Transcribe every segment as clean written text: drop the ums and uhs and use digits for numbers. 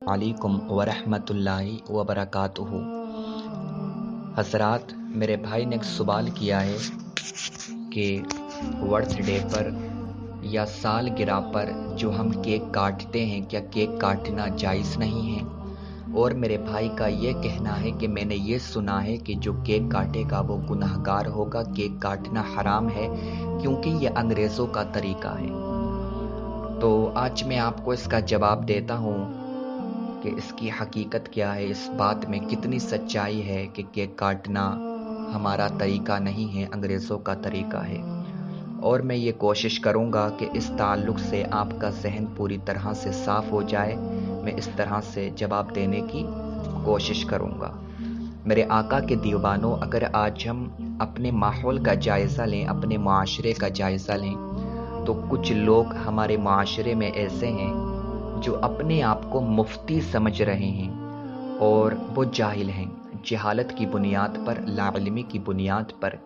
अलैकुम वरहमतुल्लाहि वबरकातुहू। हजरात, मेरे भाई ने एक सवाल किया है कि बर्थडे पर या सालगिरह पर जो हम केक काटते हैं, क्या केक काटना जायज़ नहीं है? और मेरे भाई का ये कहना है कि मैंने ये सुना है कि जो केक काटेगा वो गुनहगार होगा, केक काटना हराम है क्योंकि ये अंग्रेज़ों का तरीका है। तो आज मैं आपको इसका जवाब देता हूँ कि इसकी हकीकत क्या है, इस बात में कितनी सच्चाई है कि केक काटना हमारा तरीका नहीं है, अंग्रेज़ों का तरीका है। और मैं ये कोशिश करूँगा कि इस ताल्लुक़ से आपका ज़हन पूरी तरह से साफ़ हो जाए। मैं इस तरह से जवाब देने की कोशिश करूँगा। मेरे आका के दीवानों, अगर आज हम अपने माहौल का जायज़ा लें, अपने माशरे का जायज़ा लें, तो कुछ लोग हमारे माशरे में ऐसे हैं जो अपने आप को मुफ्ती समझ रहे हैं और वो जाहिल हैं। जहालत की बुनियाद पर, लाइल्मी की बुनियाद पर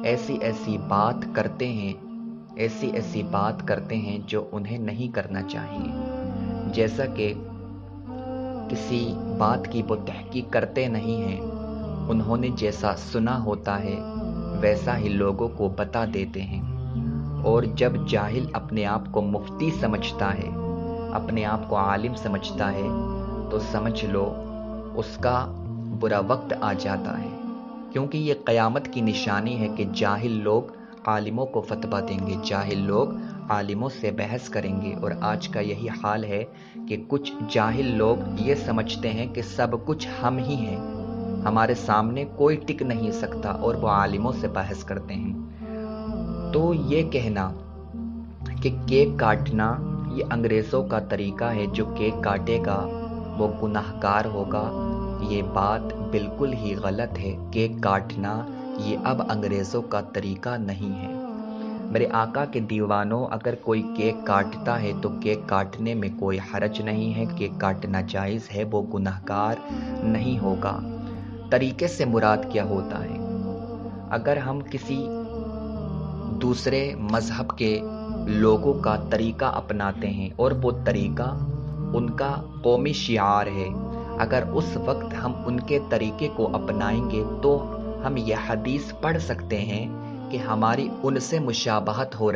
ऐसी ऐसी बात करते हैं जो उन्हें नहीं करना चाहिए। जैसा कि किसी बात की वो तहकीक करते नहीं हैं, उन्होंने जैसा सुना होता है वैसा ही लोगों को बता देते हैं। और जब जाहिल अपने आप को मुफ्ती समझता है, अपने आप को आलिम समझता है, तो समझ लो उसका बुरा वक्त आ जाता है, क्योंकि ये क़यामत की निशानी है कि जाहिल लोग आलिमों को फतवा देंगे, जाहिल लोग आलिमों से बहस करेंगे। और आज का यही हाल है कि कुछ जाहिल लोग ये समझते हैं कि सब कुछ हम ही हैं, हमारे सामने कोई टिक नहीं सकता, और वो आलिमों से बहस करते हैं। तो ये कहना कि केक काटना ये अंग्रेज़ों का तरीका है, जो केक काटेगा वो गुनहगार होगा, ये बात बिल्कुल ही गलत है। केक काटना ये अब अंग्रेज़ों का तरीका नहीं है। मेरे आका के दीवानों, अगर कोई केक काटता है तो केक काटने में कोई हरज नहीं है, केक काटना जायज़ है, वो गुनहगार नहीं होगा। तरीके से मुराद क्या होता है? अगर हम किसी दूसरे मज़हब के लोगों का तरीका अपनाते हैं और वो तरीका उनका कौमी शिआर है, अगर उस वक्त हम उनके तरीके को अपनाएंगे तो हम यह हदीस पढ़ सकते हैं कि हमारी उनसे मुशाबहत हो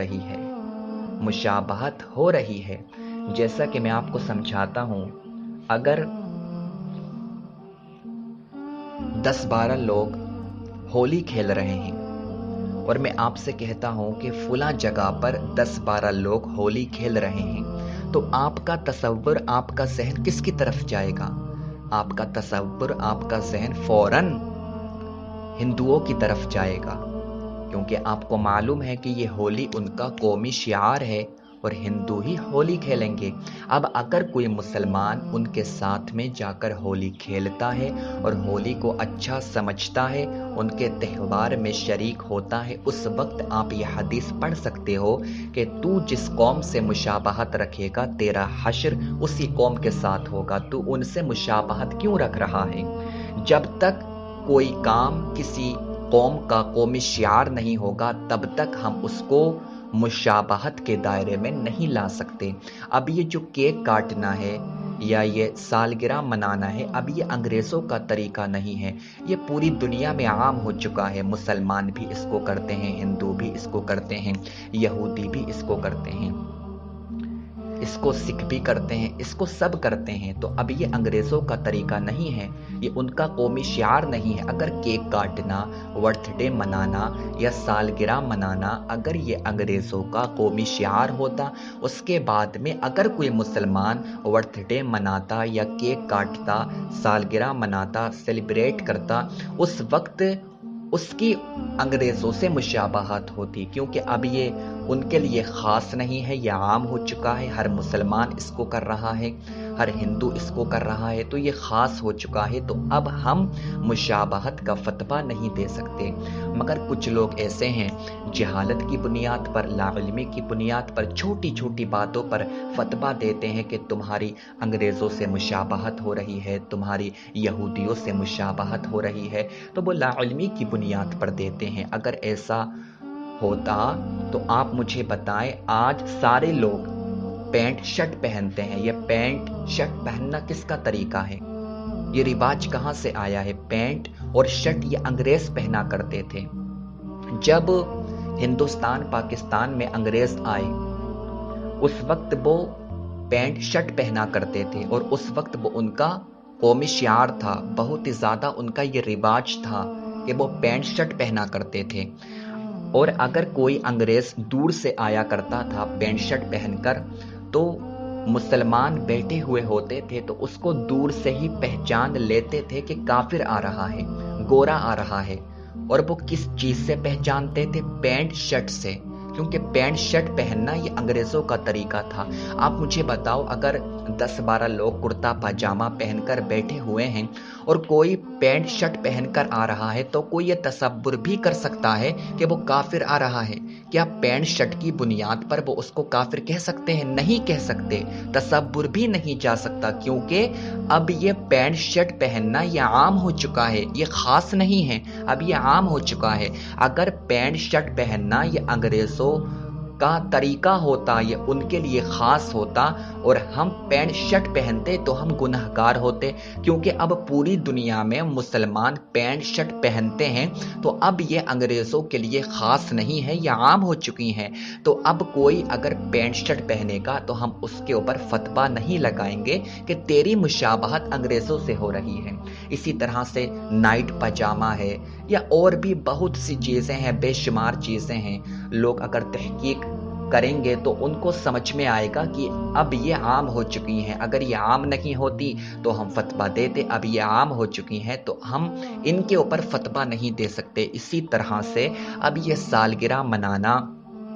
रही है। जैसा कि मैं आपको समझाता हूँ, अगर 10-12 लोग होली खेल रहे हैं और मैं आपसे कहता हूं कि फुला जगह पर 10-12 लोग होली खेल रहे हैं, तो आपका तसव्वुर, आपका ज़हन किसकी तरफ जाएगा? आपका तसव्वुर, आपका ज़हन फौरन हिंदुओं की तरफ जाएगा, क्योंकि आपको मालूम है कि ये होली उनका कौमी शिआर है और हिंदू ही होली खेलेंगे। अब अगर कोई मुसलमान उनके साथ में जाकर होली खेलता है और होली को अच्छा समझता है, उनके त्यौहार में शरीक होता है, उस वक्त आप यह हदीस पढ़ सकते हो कि तू जिस कौम से मुशाबहत रखेगा, तेरा हश्र उसी कौम के साथ होगा। तू उनसे मुशाबहत क्यों रख रहा है? जब तक कोई काम किसी कौम का कौमी शिआर नहीं होगा, तब तक हम उसको मुशाबहत के दायरे में नहीं ला सकते। अब ये जो केक काटना है या ये सालगिरह मनाना है, अब ये अंग्रेज़ों का तरीका नहीं है, ये पूरी दुनिया में आम हो चुका है। मुसलमान भी इसको करते हैं, हिंदू भी इसको करते हैं, यहूदी भी इसको करते हैं, इसको सिख भी करते हैं, इसको सब करते हैं। तो अब ये अंग्रेज़ों का तरीका नहीं है, ये उनका कौमी शिआर नहीं है। अगर केक काटना, बर्थडे मनाना या सालगिरह मनाना अगर ये अंग्रेज़ों का कौमी शिआर होता, उसके बाद में अगर कोई मुसलमान बर्थडे मनाता या केक काटता, सालगिरह मनाता, सेलिब्रेट करता, उस वक्त उसकी अंग्रेज़ों से मुशाबहत होती, क्योंकि अब ये उनके लिए ख़ास नहीं है, यह आम हो चुका है। हर मुसलमान इसको कर रहा है, हर हिंदू इसको कर रहा है, तो ये ख़ास हो चुका है। तो अब हम मुशाबहत का फतवा नहीं दे सकते। मगर कुछ लोग ऐसे हैं, जहालत की बुनियाद पर, लाइल्मी की बुनियाद पर, छोटी छोटी बातों पर फतवा देते हैं कि तुम्हारी अंग्रेज़ों से मुशाबहत हो रही है, तुम्हारी यहूदियों से मुशाबहत हो रही है, तो वो लाइल्मी की बुनियाद पर देते हैं। अगर ऐसा होता तो आप मुझे बताएं, आज सारे लोग پینٹ شرٹ پہنتے ہیں۔ یہ پینٹ شرٹ پہننا کس کا طریقہ ہے؟ یہ رواج کہاں سے آیا ہے؟ پینٹ اور شرٹ یہ انگریز پہنا کرتے تھے۔ جب ہندوستان پاکستان میں انگریز آئے اس وقت وہ پینٹ شرٹ پہنا کرتے تھے، اور اس وقت وہ ان کا قومی شعار تھا، بہت ہی زیادہ ان کا یہ رواج تھا کہ وہ پینٹ شرٹ پہنا کرتے تھے۔ اور اگر کوئی انگریز دور سے آیا کرتا تھا پینٹ شرٹ پہن کر، تو مسلمان بیٹھے ہوئے ہوتے تھے تو اس کو دور سے ہی پہچان لیتے تھے کہ کافر آ رہا ہے، گورا آ رہا ہے۔ اور وہ کس چیز سے پہچانتے تھے؟ پینٹ شرٹ سے، کیونکہ پینٹ شرٹ پہننا یہ انگریزوں کا طریقہ تھا۔ آپ مجھے بتاؤ، اگر 10-12 لوگ کرتا پاجامہ پہن کر بیٹھے ہوئے ہیں اور کوئی پینٹ شرٹ پہن کر آ رہا ہے، تو کوئی یہ تصور بھی کر سکتا ہے کہ وہ کافر آ رہا ہے؟ کیا پینٹ شرٹ کی بنیاد پر وہ اس کو کافر کہہ سکتے ہیں؟ نہیں کہہ سکتے، تصور بھی نہیں جا سکتا، کیونکہ اب یہ پینٹ شرٹ پہننا یہ عام ہو چکا ہے، یہ خاص نہیں ہے، اب یہ عام ہو چکا ہے۔ اگر پینٹ شرٹ پہننا یہ انگریزوں کا طریقہ ہوتا، یہ ان کے لیے خاص ہوتا، اور ہم پینٹ شرٹ پہنتے تو ہم گنہگار ہوتے، کیونکہ اب پوری دنیا میں مسلمان پینٹ شرٹ پہنتے ہیں، تو اب یہ انگریزوں کے لیے خاص نہیں ہے، یہ عام ہو چکی ہیں۔ تو اب کوئی اگر پینٹ شرٹ پہنے گا تو ہم اس کے اوپر فتویٰ نہیں لگائیں گے کہ تیری مشابہت انگریزوں سے ہو رہی ہے۔ اسی طرح سے نائٹ پاجامہ ہے، یا اور بھی بہت سی چیزیں ہیں، بے شمار چیزیں ہیں۔ لوگ اگر تحقیق کریں گے تو ان کو سمجھ میں آئے گا کہ اب یہ عام ہو چکی ہیں۔ اگر یہ عام نہیں ہوتی تو ہم فتویٰ دیتے، اب یہ عام ہو چکی ہیں تو ہم ان کے اوپر فتویٰ نہیں دے سکتے۔ اسی طرح سے اب یہ سالگرہ منانا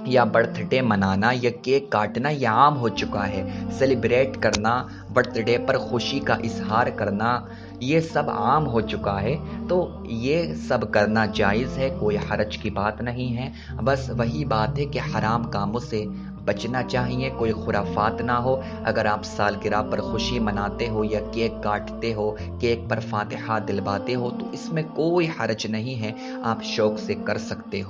یا برتھ ڈے منانا یا کیک کاٹنا یہ عام ہو چکا ہے۔ سیلیبریٹ کرنا، برتھ ڈے پر خوشی کا اظہار کرنا، یہ سب عام ہو چکا ہے۔ تو یہ سب کرنا جائز ہے، کوئی حرج کی بات نہیں ہے۔ بس وہی بات ہے کہ حرام کاموں سے بچنا چاہیے، کوئی خرافات نہ ہو۔ اگر آپ سالگرہ پر خوشی مناتے ہو یا کیک کاٹتے ہو، کیک پر فاتحہ دلواتے ہو، تو اس میں کوئی حرج نہیں ہے، آپ شوق سے کر سکتے ہو۔